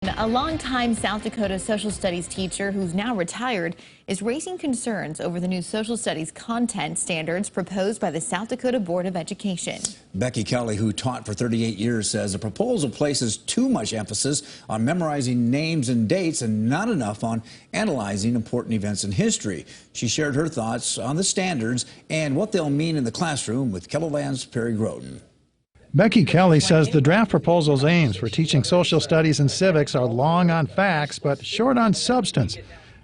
A longtime South Dakota social studies teacher who's now retired is raising concerns over the new social studies content standards proposed by the South Dakota Board of Education. Becky Kelly, who taught for 38 years, says the proposal places too much emphasis on memorizing names and dates and not enough on analyzing important events in history. She shared her thoughts on the standards and what they'll mean in the classroom with KELOLAND's Perry Groten. Becky Kelly says the draft proposal's aims for teaching social studies and civics are long on facts but short on substance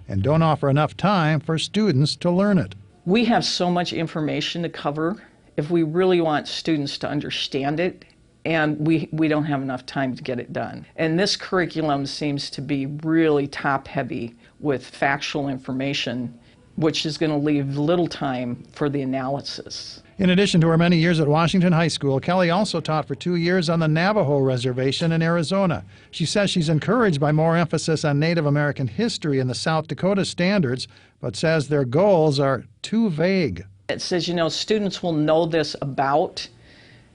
and don't offer enough time for students to learn it. We have so much information to cover if we really want students to understand it, and we don't have enough time to get it done. And this curriculum seems to be really top-heavy with factual information, which is going to leave little time for the analysis. In addition to her many years at Washington High School, Kelly also taught for 2 years on the Navajo Reservation in Arizona. She says she's encouraged by more emphasis on Native American history in the South Dakota standards, but says their goals are too vague. It says, students will know this about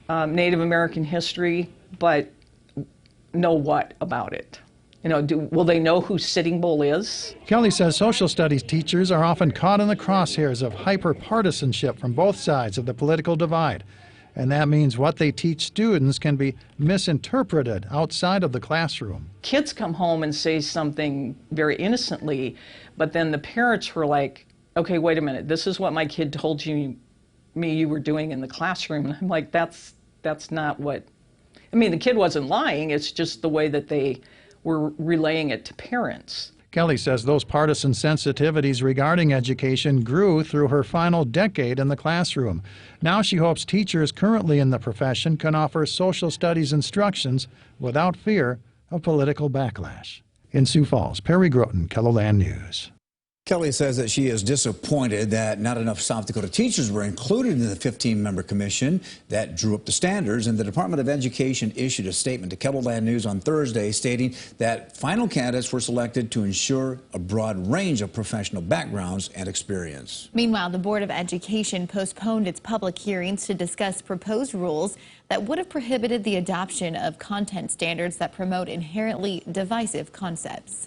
Native American history, but know what about it? Will they know who Sitting Bull is? Kelly says social studies teachers are often caught in the crosshairs of hyper-partisanship from both sides of the political divide. And that means what they teach students can be misinterpreted outside of the classroom. Kids come home and say something very innocently, but then the parents were like, okay, wait a minute, this is what my kid told me you were doing in the classroom. And I'm like, that's not what, the kid wasn't lying, it's just the way that they were relaying it to parents. Kelly says those partisan sensitivities regarding education grew through her final decade in the classroom. Now she hopes teachers currently in the profession can offer social studies instructions without fear of political backlash. In Sioux Falls, Perry Groten, KELOLAND News. Kelly says that she is disappointed that not enough South Dakota teachers were included in the 15-member commission that drew up the standards, and the Department of Education issued a statement to KELOLAND News on Thursday stating that final candidates were selected to ensure a broad range of professional backgrounds and experience. Meanwhile, the Board of Education postponed its public hearings to discuss proposed rules that would have prohibited the adoption of content standards that promote inherently divisive concepts.